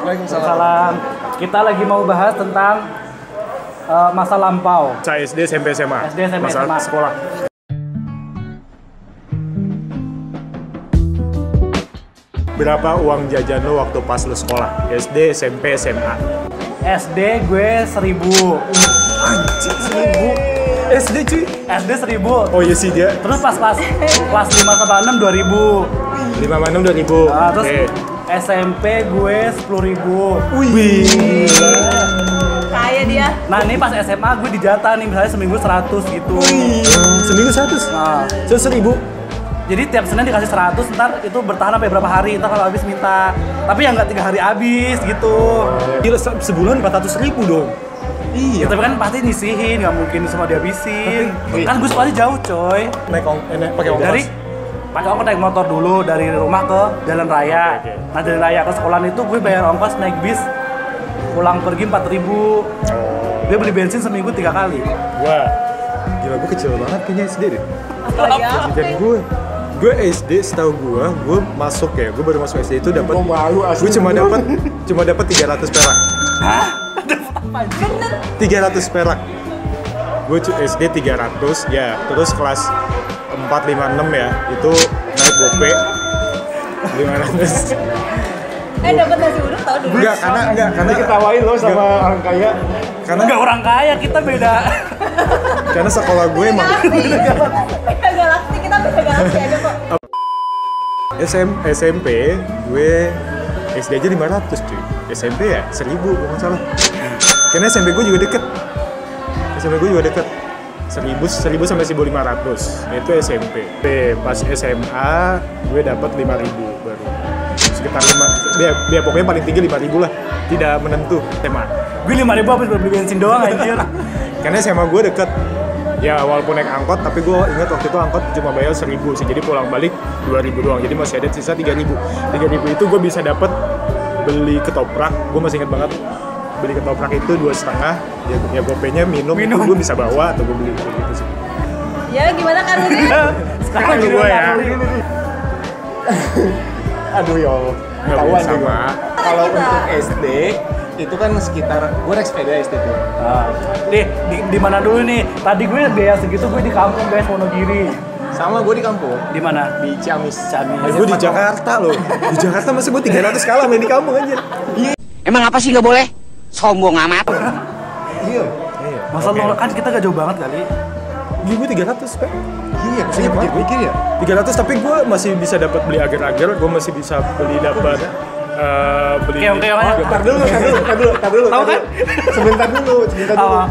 Waalaikumsalam. Kita lagi mau bahas tentang masa lampau. SD, SMP, SMA. SD, SMP, masa SMA. sekolah. Berapa uang jajan lo waktu pas lo sekolah? SD, SMP, SMA. SD gue 1.000. Anjir, 1.000. SD cuy. SD 1.000. Oh iya sih dia. Terus pas kelas 5 sama 6 2.000. 5 sama 6 2.000. Nah, terus Oke. SMP gue 10.000. Wih. Kaya dia. Nah ini pas SMA gue dijatah nih misalnya seminggu 100 gitu. Seminggu 100. Nah, So 1.000. jadi tiap Senin dikasih 100, ntar itu bertahan sampai berapa hari, ntar kalau habis minta. Tapi ya nggak 3 hari habis gitu. Gila sebulan 400.000 dong. Ya, Iya. tapi kan pasti nyisihin, nggak mungkin semua dihabisin. Kan gue sekolahnya jauh coy. Pakai ongkos. Dari pakai ongkos naik motor dulu dari rumah ke jalan raya. Oke. Nah jalan raya ke sekolah itu gue bayar ongkos naik bis pulang pergi 4.000. Dia beli bensin seminggu 3 kali. Wah. Gila gue kecil banget kayaknya SD deh. Apalagi apa? Dan gue SD setahu gue masuk ya, gue baru masuk SD itu dapat gue cuma dapat 300 perak. Hah? 300 perak. Gue SD 300 ya, terus kelas 4, 5, 6 ya, itu naik gope 500. Dapat nasi uduk tau dulu. Enggak, karena Ketawain lo sama orang kaya. karena Enggak orang kaya, kita beda. karena sekolah gue emang Beda galaksi, kita beda galaksi aja kok. SMP gue SD aja 500 cuy. SMP ya 1.000 kalau nggak salah. Karena SMP gue juga deket. 1.000 sampai 1.500 itu SMP. Pas SMA gue dapat 5.000 baru. Sekitar 5. Ya pokoknya paling tinggi 5.000 lah. Tidak menentu SMA. Gue 5.000 habis beli bensin doang anjir. Karena SMA gue deket. Ya walaupun naik angkot, tapi gue ingat waktu itu angkot cuma bayar 1.000 sih. Jadi pulang balik 2.000 doang. Jadi masih ada sisa 3.000. 3.000 itu gue bisa dapat beli ketoprak. Gue masih ingat banget. Beli ketoprak itu 2,5. Ya gopenya minum. Gue bisa bawa atau gue beli gitu sih. Ya gimana kan Rudi? Sekarang Lu gini gue ya. Aduh ya Allah. Nggak Ketahuan sama. juga. Kalau untuk SD itu kan sekitar gue naik sepeda SD tuh. Di mana dulu nih? Tadi gue biaya segitu gue di kampung guys, Wonogiri. Sama gue di kampung Di mana? di Ciamis. Gue di Jakarta loh. Di Jakarta masih gue 300 kalah main di kampung aja. Emang apa sih nggak boleh? Sombong amat. Iya. Masa Oke. lo kan kita gak jauh banget kali. Iya gue 300 Pak. Iya, maksudnya pikir ya. 300 tapi gue masih bisa dapat beli agar-agar. Gue masih bisa beli dapat beli. Keong-keong aja. Tar dulu. Tahu kan? Sebentar dulu. Apa?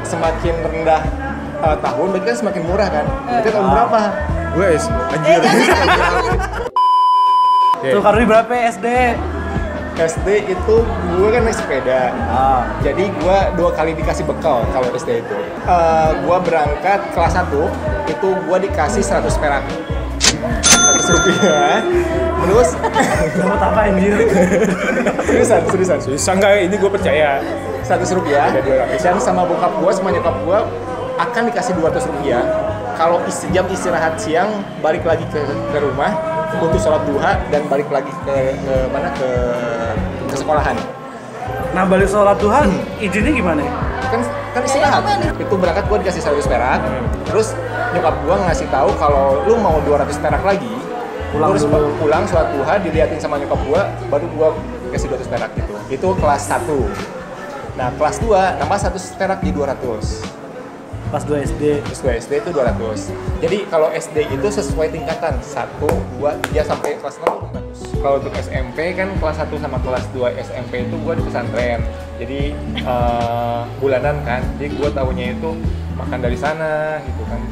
Semakin rendah tahun, berarti kan semakin murah kan? Itu tahun berapa? Gue anjir. Tuh Karuni berapa ya SD? SD itu gue kan naik sepeda. Jadi gue 2 kali dikasih bekal kalau SD itu. Gue berangkat kelas 1 itu gue dikasih 100 perak. 100 rupiah. Terus Dapat apa anjir? seriusan. Susah nggak? Ini gue percaya. 100 rupiah. Dan sama bokap gue, sama nyokap gue akan dikasih 200 rupiah. Kalau jam istirahat siang balik lagi ke rumah untuk sholat duha dan balik lagi ke sekolahan. Nah balik sholat Tuhan, izinnya gimana? kan istirahat. Itu berangkat gue dikasih 100 perak. Terus nyokap gue ngasih tahu kalau lu mau 200 perak lagi, lu harus pulang sholat duha, diliatin sama nyokap gue, baru gue kasih 200 perak gitu. Itu kelas 1. Nah kelas 2 tambah 100 perak di 200. Pas 2 SD. Terus gue SD itu 200. Jadi kalau SD itu sesuai tingkatan 1, 2, 3 sampai kelas 6 200. Kalau untuk SMP kan kelas 1 sama kelas 2 SMP itu gue di pesantren. Jadi bulanan kan. Jadi gue tahunya itu makan dari sana gitu kan.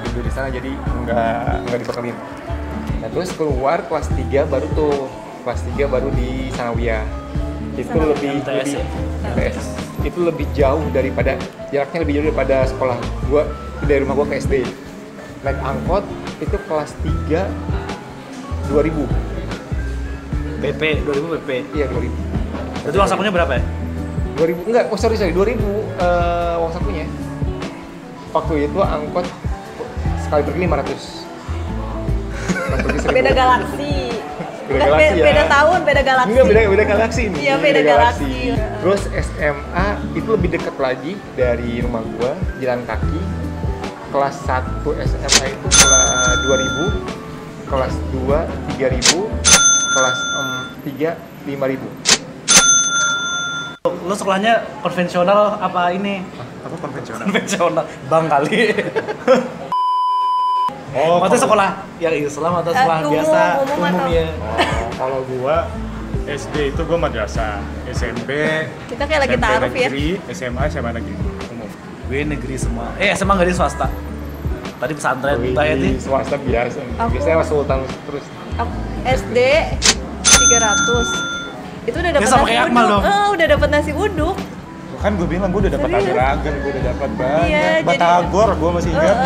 Tidur di sana jadi enggak dibekelin. Nah, terus keluar kelas 3 baru tuh. Kelas 3 baru di Sanawiyah. Itu lebih MTS. Itu lebih jauh daripada jaraknya lebih jauh daripada sekolah gua dari rumah gua ke SD. Naik angkot itu kelas 3 2000. PP 2000 PP. Iya 2000. Itu uang sakunya berapa ya? 2000 enggak, sorry 2000 uang sakunya. Waktu itu angkot sekali pergi 500. Sekali pergi 1000. Beda galaksi. Beda galaksi ya. Beda tahun, beda galaksi. Enggak, beda galaksi nih. Iya, beda galaksi. Terus SMA itu lebih dekat lagi dari rumah gua, jalan kaki. Kelas 1 SMA itu kelas 2000, kelas 2 3000, kelas 3 5000. Lu sekolahnya konvensional apa ini? Apa konvensional? Konvensional, bang kali. Oh, Maksudnya sekolah yang Islam atau sekolah Umum, biasa? umum atau- ya. Kalau gua SD itu gua madrasah, SMP Kita kayak lagi SMP taruh ya. negeri, SMA negeri umum. Gue negeri semua. SMA nggak di swasta. Tadi pesantren, entah ya Di Ti. swasta biasa. Aku- Biasanya mas sultan terus. Aku SD 300. Itu udah dapat Ya, sama nasi kayak Akmal uduk. dong. Udah dapat nasi uduk. Kan gue bilang gue udah dapat Serius? agar-agar, gue udah dapat banyak. Iya, jadi- Batagor gue masih ingat.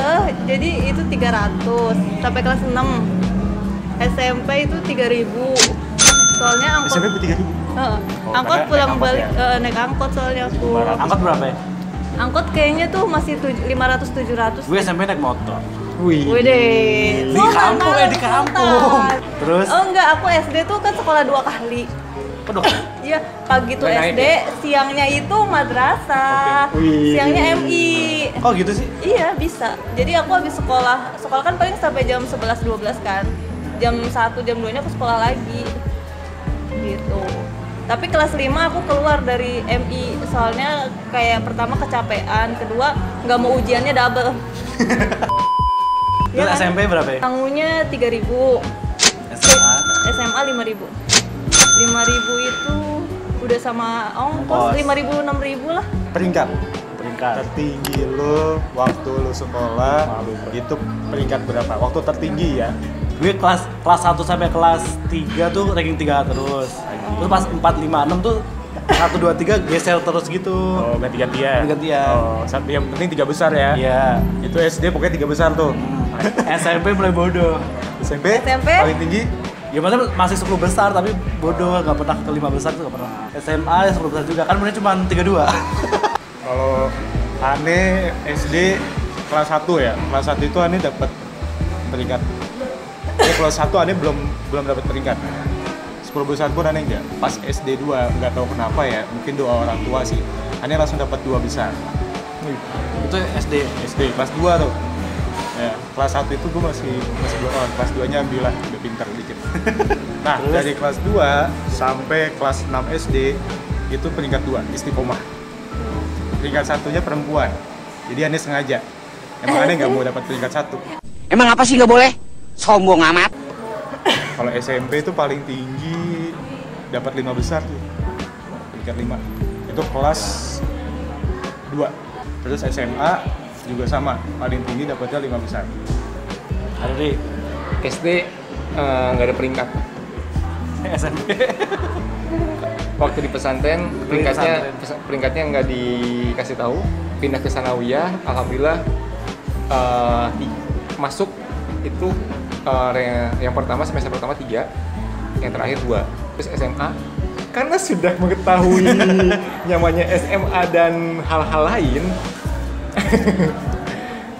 Jadi itu 300 sampai kelas 6. SMP itu 3000. Soalnya angkot. SMP 3000. Angkot karena pulang naik angkot balik ya? naik angkot soalnya aku. Angkot berapa ya? Angkot kayaknya tuh masih 500-700. Gue SMP naik motor. Wih. Wih, Di kampung di kampung. Terus? Oh enggak, aku SD tuh kan sekolah 2 kali. Aduh, Iya, pagi tuh Naik SD, ya? siangnya itu madrasah. Oke. Wih. Siangnya MI. kok gitu sih? Iya, bisa. Jadi aku habis sekolah kan paling sampai jam 11-12 kan. Jam 1, jam 2-nya aku sekolah lagi. Gitu. Tapi kelas 5 aku keluar dari MI soalnya kayak pertama kecapean, kedua nggak mau ujiannya double. Terus SMP berapa ya? Tangunya 3.000. SMA. SMA 5.000. 5.000 itu udah sama ongkos Ongkos. 5.000 6.000 lah. Peringkat Peringkat. tertinggi lo waktu lo sekolah itu peringkat berapa? Waktu tertinggi ya? Gue kelas 1 sampai kelas 3 tuh ranking 3 terus. Terus pas 4, 5, 6 tuh 1, 2, 3 geser terus gitu. Oh, ganti-gantian. Ganti-gantian. Oh, yang penting 3 besar ya? Iya. Itu SD pokoknya 3 besar tuh. SMP mulai bodoh. SMP, SMP? paling tinggi Ya maksudnya masih 10 besar tapi bodoh, nggak pernah ke 5 besar tuh nggak pernah. SMA ya 10 besar juga, kan mulai cuma 32. kalau Ane SD kelas 1 ya. Kelas 1 itu Ane dapat peringkat. Ya, kelas 1 Ane belum dapat peringkat. 10 besar pun Ane enggak. Pas SD 2 nggak tahu kenapa ya, mungkin doa orang tua sih. Ane langsung dapat 2 besar. Itu SD. SD kelas 2 tuh. Ya, kelas 1 itu gue masih belum on. Kelas 2-nya alhamdulillah udah pintar dikit. Nah, Terus? dari kelas 2 sampai kelas 6 SD itu peringkat 2, istiqomah. Peringkat 1-nya perempuan. Jadi Ane sengaja. Emang Ane nggak mau dapat peringkat 1. Emang apa sih nggak boleh? Sombong amat. Kalau SMP itu paling tinggi dapat 5 besar tuh. Peringkat 5. Itu kelas 2. Terus SMA juga sama, paling tinggi dapatnya 5 besar. Ada di SD nggak ada peringkat. SMP. Waktu di pesantren Pesantren. peringkatnya nggak dikasih tahu. Pindah ke sanawiyah, alhamdulillah masuk itu yang pertama semester pertama 3, yang terakhir 2. Terus SMA karena sudah mengetahui namanya SMA dan hal-hal lain.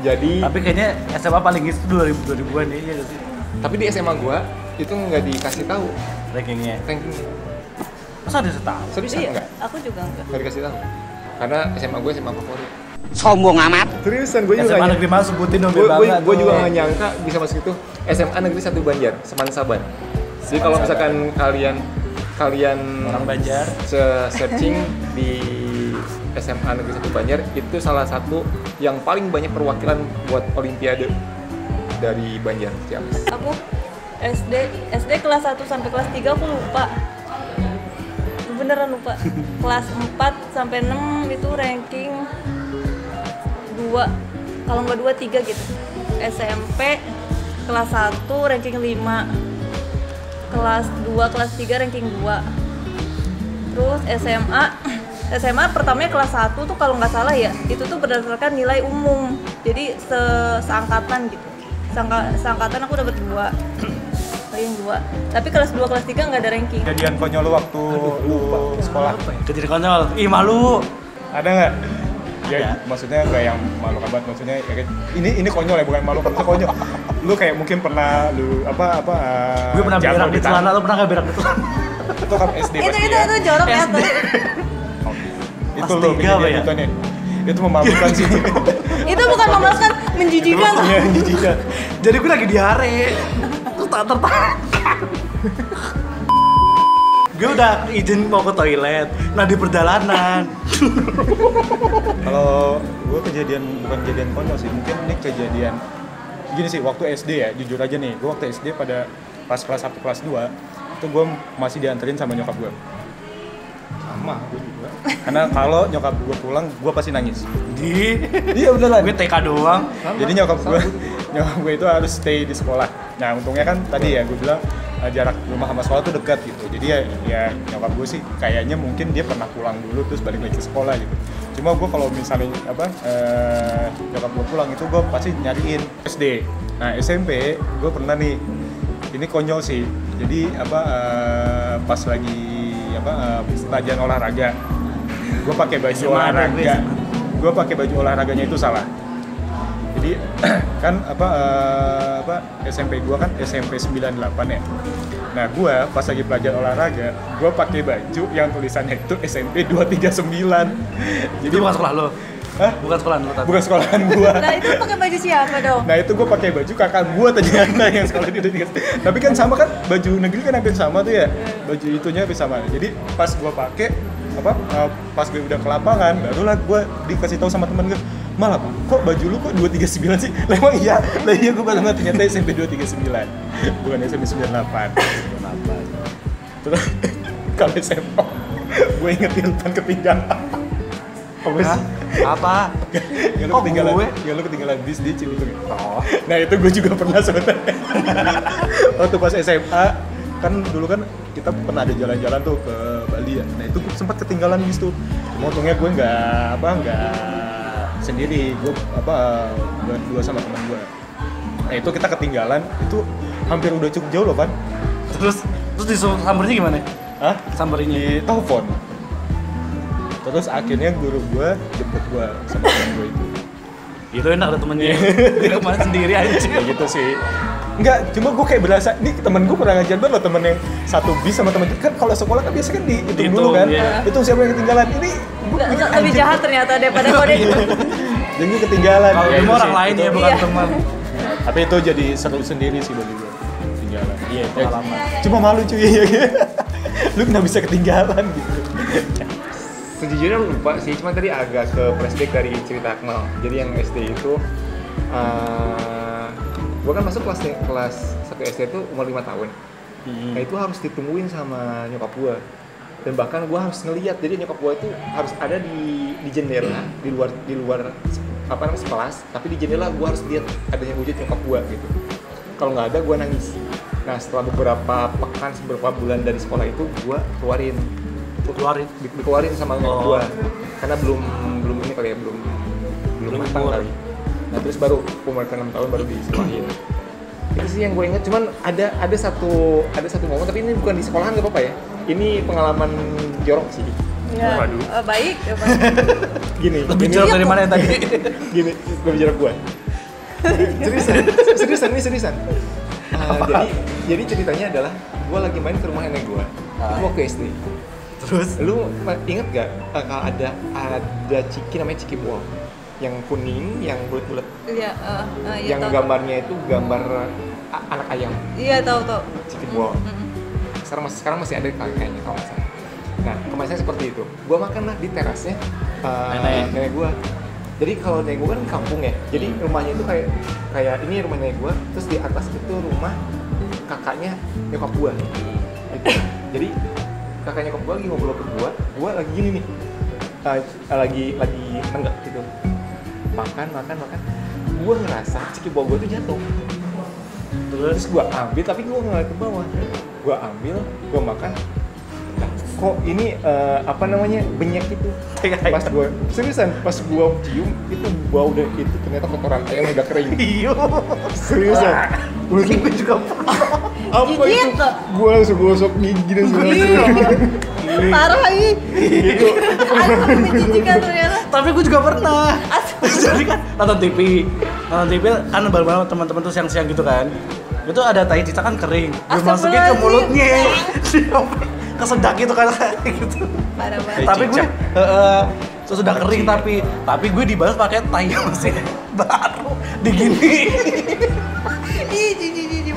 Jadi Tapi kayaknya SMA paling itu 2000-an ya, iya nggak sih? tapi di SMA gua itu nggak dikasih tahu Rankingnya. rankingnya. Masa ada tahu? Serius Iya, enggak? aku juga enggak. Nggak dikasih tahu. Karena SMA gue SMA favorit. Sombong amat. Seriusan gue juga SMA nggak negeri mana sebutin dong gue biar bangga gue tuh. juga nggak nyangka bisa masuk itu. SMA negeri 1 Banjar, Semansaban. Jadi kalau misalkan kalian Orang Banjar. searching di SMA negeri 1 Banjar itu salah satu yang paling banyak perwakilan buat Olimpiade dari Banjar Ciamis. Aku SD kelas 1 sampai kelas 3 aku lupa. Beneran lupa. Kelas 4 sampai 6 itu ranking 2. Kalau nggak 2, 3 gitu. SMP kelas 1 ranking 5. Kelas 2, kelas 3 ranking 2. Terus SMA pertamanya kelas 1 tuh kalau nggak salah ya, itu tuh berdasarkan nilai umum. Jadi seangkatan gitu. Seangkatan aku dapat 2. Ranking 2. Tapi kelas 2, kelas 3 nggak ada ranking. Kejadian konyol lu waktu lu sekolah Kejadian konyol. Ih malu. ada nggak? Ya Ada. maksudnya nggak yang malu banget, maksudnya ya, ini konyol ya, bukan malu, maksudnya konyol. lu kayak mungkin pernah Gue pernah berak di celana, lo pernah nggak berak di celana? Itu kan SD pasti Itu jorok ya tuh. Itu Kelas lo 3 apa ya? kejadian itu memalukan sih. Itu bukan memalukan, menjijikan. Iya, menjijikan. Jadi gue lagi diare, terus tak tertahan. Gue udah izin mau ke toilet, nah di perjalanan. Kalau gue bukan kejadian konyol sih, mungkin ini kejadian gini sih, waktu SD ya, jujur aja nih, gue waktu SD pada pas kelas 1, kelas 2 itu gue masih dianterin sama nyokap gue. Sama, gue juga. Karena kalau nyokap gue pulang, gue pasti nangis. Iya beneran. Gue TK doang. Jadi nyokap gue itu harus stay di sekolah. Nah untungnya kan tadi ya gue bilang jarak rumah sama sekolah tuh dekat gitu. Jadi ya nyokap gue sih kayaknya mungkin dia pernah pulang dulu terus balik lagi ke sekolah gitu. Cuma gue kalau misalnya nyokap gue pulang itu gue pasti nyariin SD. Nah SMP gue pernah nih, ini konyol sih. Jadi pas lagi pelajaran olahraga, gue pakai baju olahraga. Gue pakai baju olahraganya itu salah. Jadi kan SMP gue kan SMP 98 ya. Nah gue pas lagi pelajaran olahraga, gue pakai baju yang tulisannya itu SMP 239. Jadi Itu bukan sekolah lo? Hah? Bukan sekolah lo tapi? Bukan sekolahan gue. Nah itu pakai baju siapa dong? Nah itu gue pakai baju kakak gue ternyata yang sekolah di 239. Tapi kan sama kan, baju negeri kan hampir sama tuh ya. Baju itunya hampir sama. Jadi pas gue pakai pas gue udah ke lapangan, barulah gue dikasih tahu sama temen gue, malah kok baju lu kok 239 sih? Lah emang iya gue baru ternyata SMP 239 bukan SMP 98. Terus kalau SMA gue inget Hilton ketinggalan. Apa? Ya lu Kok ketinggalan, gue? ya lu ketinggalan bis di Cibitung. Nah itu gue juga pernah sebenarnya. Waktu pas SMA kan dulu kan kita pernah ada jalan-jalan tuh ke Bali ya. Nah itu gue sempat ketinggalan bis tuh. Cuma untungnya gue nggak sendiri, gue berdua sama teman gue. Nah itu kita ketinggalan, itu hampir udah cukup jauh loh kan. Terus disuruh sambernya gimana? Hah? Sambernya? Di telepon. Terus akhirnya guru gue jemput gue sama teman gue itu. Itu enak ada temennya. Dia kemana sendiri aja. Kayak gitu sih. Enggak, cuma gue kayak berasa, nih temen gue pernah ngajar banget loh, temen yang satu bis sama temen kan kalau sekolah kan biasa kan dihitung dulu kan, iya. Itu siapa yang ketinggalan, ini gue Lebih jahat ternyata daripada kode. jadi gue ketinggalan. Kalau Ya, cuma itu orang sih, lain itu. ya, bukan Iya. teman. Tapi itu jadi seru sendiri sih bagi gue, ketinggalan. Iya, pengalaman. Cuma malu cuy, lu kenapa bisa ketinggalan gitu. Sejujurnya lupa sih, cuma tadi agak ke flashback dari cerita Akmal. Jadi yang SD itu, gue kan masuk kelas 1 SD itu umur 5 tahun. Nah itu harus ditungguin sama nyokap gue. Dan bahkan gue harus ngeliat, jadi nyokap gue itu harus ada di jendela, di luar kelas, tapi di jendela gue harus lihat adanya wujud nyokap gue gitu. Kalau nggak ada gue nangis. Nah setelah beberapa bulan dari sekolah itu gue dikeluarin sama nyokap gua karena belum ini kali ya, belum matang kali. Nah terus baru umur 6 tahun baru disekolahin. Itu sih yang gue ingat. Cuman ada satu momen, tapi ini bukan di sekolahan, nggak apa-apa ya, ini pengalaman jorok sih. Ya, Waduh. baik. Gini Lebih jorok dari mana yang tadi? gini lebih jorok gue. seriusan. Jadi ceritanya adalah gue lagi main ke rumah nenek gue. Itu waktu SD. Terus? Lu inget gak kalau ada ciki namanya ciki buah yang kuning, yang bulat-bulat, Iya, yang tahu. gambarnya itu gambar anak ayam, Iya, tahu. ciki buah. Sekarang masih ada kayaknya kalau nggak salah. Nah kemasannya seperti itu. Gua makan lah di terasnya nenek gua. Jadi kalau nenek gua kan kampung ya, jadi rumahnya itu kayak ini rumah nenek gua, terus di atas itu rumah kakaknya nyokap gua. Gitu. Jadi kakaknya nyokap gue lagi ngobrol ke gue lagi gini nih, lagi nenggak gitu, makan, gue ngerasa ciki buah gue tuh jatuh, terus gue ambil tapi gue ngeliat ke bawah, gue ambil, gue makan, nah, kok ini benyek itu, pas gue seriusan, pas gue cium itu bau dan itu ternyata kotoran ayam yang udah kering. Iya. Seriusan. Gue juga Apa Gigit itu? tuh. Gue langsung gosok gigi dan segala. Parah ini. Itu Aduh, menjijikan ternyata. Tapi gue juga pernah. Jadi kan nonton TV nonton TV kan bareng-bareng teman-teman tuh siang-siang gitu kan. Itu ada tai cicak kan kering. Gue masukin ke mulutnya. Kesedak gitu kan gitu. Parah banget. Tapi gue terus udah kering tapi gue dibalas pakai tai masih baru digini. Ih, jijik.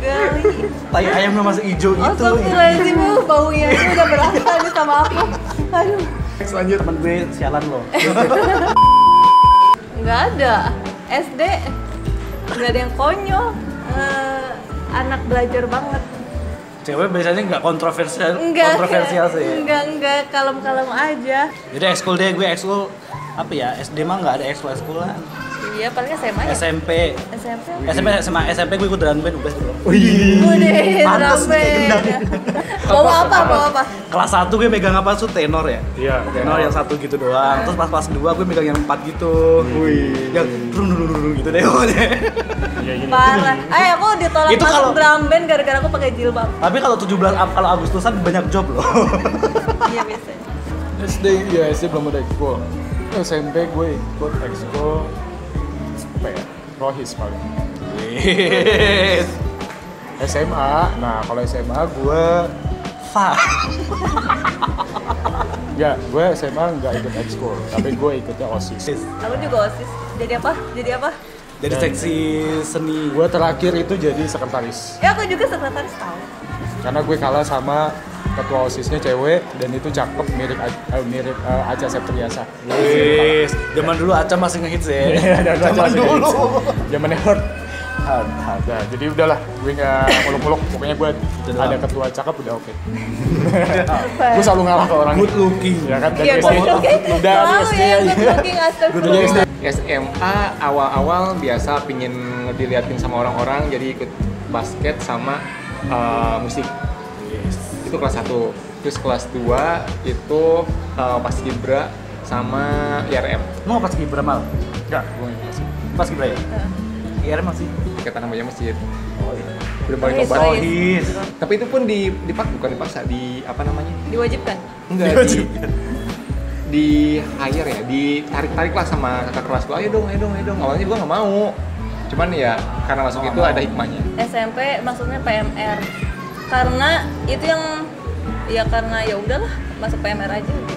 Gali. Tai ayamnya masih hijau gitu. Astagfirullahaladzim, baunya itu udah berasa nih sama aku. Aduh. Lanjut temen gue sialan loh. Nggak ada. SD nggak ada yang konyol. Anak belajar banget. Cewek biasanya nggak kontroversial sih. Enggak, kalem-kalem aja. Jadi ekskul deh, gue ekskul apa ya? SD mah nggak ada ekskul-ekskulan. Iya, paling SMA ya? SMP gue ikut drum band UBS dulu. Udah, Pantes drum band. Bawa apa? Kelas 1 gue megang apa tuh tenor ya? Iya, Tenor yang 1 gitu doang. Terus pas kelas 2 gue megang yang 4 gitu. Wih. Yang drung gitu deh pokoknya. Iya, gini. Parah. Aku ditolak Itu masuk kalau- drum band gara-gara aku pakai jilbab. Tapi kalau 17 kalau Agustusan banyak job loh. Iya, biasanya. SD belum ada ekskul. SMP gue ikut ekskul apa ya? Rohis paling. Wih. SMA, nah kalau SMA gue gue SMA nggak ikut ekskul, tapi gue ikutnya OSIS. Aku juga OSIS. Jadi apa? Jadi seksi seni. Gue terakhir itu jadi sekretaris, Ya, aku juga sekretaris tahu. karena gue kalah sama ketua OSISnya cewek dan itu cakep mirip Acha Septriasa. Wih, zaman dulu Aca masih ngehits ya. Zaman dulu. Zamannya hard. Nah, jadi udahlah, gue nggak muluk-muluk. Pokoknya gue Udah ada lah. ketua cakep udah oke. Gue selalu ngalah ke orang. Good looking. Ya kan dari Iya, SD. good looking. Udah dari Tahu SD ya, aja. good looking, astagfirullah. SD. SMA awal-awal biasa pingin diliatin sama orang-orang, jadi ikut basket sama musik. Itu kelas 1. Terus kelas 2 itu paskibra sama IRM. Lu nggak pas Gibra mal? Enggak, gue nggak masuk. Pas Gibra ya? Iya masih. Ikatan namanya masjid. Oh iya. Udah balik Rohis, tobat. Rohis. His. Tapi itu pun bukan dipaksa, di apa namanya? Diwajibkan. Enggak, di hire ya, ditarik-tarik lah sama kakak kelas gua, ayo dong. Awalnya gua nggak mau. Cuman ya karena masuk itu ada hikmahnya. SMP maksudnya PMR. Karena itu yang karena ya udahlah masuk PMR aja gitu.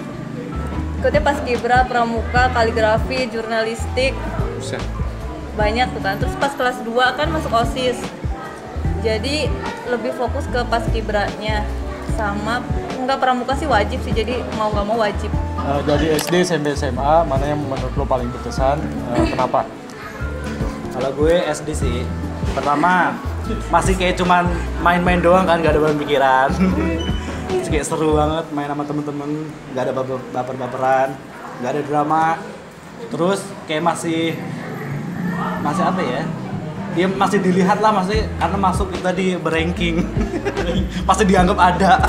Ikutnya paskibra, pramuka, kaligrafi, jurnalistik, Buset. banyak tuh kan. Terus pas kelas 2 kan masuk OSIS. Jadi lebih fokus ke paskibranya sama enggak pramuka sih wajib sih. Jadi mau nggak mau wajib. Dari SD, SMP, SMA, mana yang menurut lo paling berkesan? Kenapa? Kalau gue SD sih. Pertama masih kayak cuman main-main doang kan, gak ada beban pikiran. Terus kayak seru banget main sama temen-temen, gak ada baper-baperan, gak ada drama. Terus kayak masih apa ya? Dia masih dilihat lah, masih karena masuk kita di beranking. Pasti dianggap ada.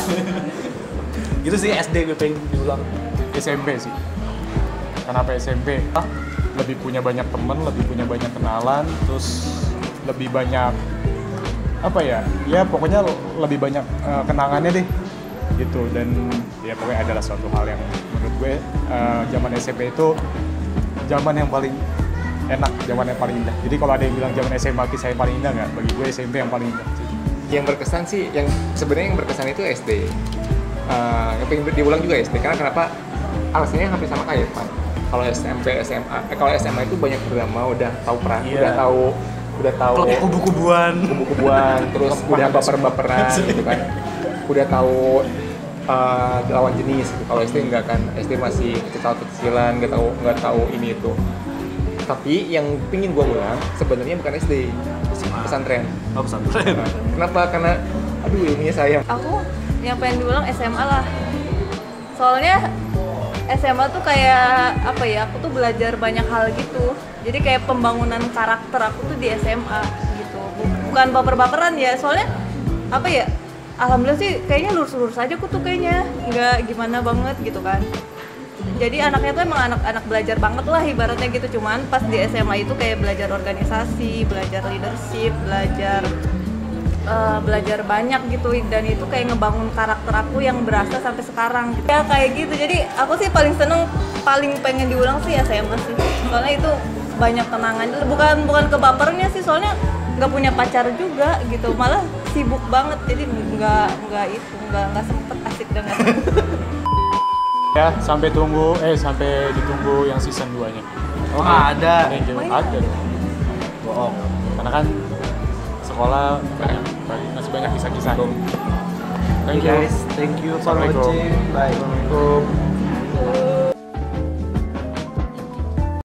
Gitu sih SD gue pengen diulang. SMP sih. Kenapa SMP? Lebih punya banyak temen, lebih punya banyak kenalan, terus lebih banyak apa ya? Ya pokoknya lebih banyak kenangannya deh. Gitu, dan ya pokoknya adalah suatu hal yang menurut gue zaman SMP itu zaman yang paling enak, zaman yang paling indah. Jadi kalau ada yang bilang zaman SMA kisah yang paling indah nggak? Bagi gue SMP yang paling indah. Yang berkesan sih, yang sebenarnya yang berkesan itu SD. Yang pengen diulang juga SD, karena kenapa? Alasannya hampir sama kayak Pak. Kalau SMP, SMA, kalau SMA itu banyak drama, udah tahu perang, Iya. udah tahu Kubu-kubuan. kubu-kubuan, terus udah baper-baperan gitu kan. Udah tahu lawan jenis gitu. Kalau SD enggak kan, SD masih kecil-kecilan, nggak tahu ini itu. Tapi yang pingin gua ulang sebenarnya bukan SD, pesantren. Oh, pesantren. Nah, kenapa? Karena aduh ilmunya sayang. Aku yang pengen diulang SMA lah. Soalnya SMA tuh kayak apa ya? Aku tuh belajar banyak hal gitu. Jadi kayak pembangunan karakter aku tuh di SMA gitu. Bukan baper-baperan ya. Soalnya apa ya? Alhamdulillah sih kayaknya lurus-lurus aja aku tuh kayaknya. Nggak gimana banget gitu kan. Jadi anaknya tuh emang anak-anak belajar banget lah ibaratnya gitu. Cuman pas di SMA itu kayak belajar organisasi, belajar leadership, belajar banyak gitu, dan itu kayak ngebangun karakter aku yang berasa sampai sekarang gitu. Ya kayak gitu. Jadi aku sih paling pengen diulang sih SMA sih. Soalnya itu banyak kenangan. Bukan kebapernya sih, soalnya nggak punya pacar juga gitu, malah sibuk banget, jadi nggak sempet asik dan nggak sempet. Ya, sampai ditunggu yang season 2-nya. Oh, nggak ada. Ada dong. Bohong. Karena kan sekolah masih banyak kisah-kisah. Thank you. Guys, thank you for Assalamualaikum. watching. Bye. Assalamualaikum.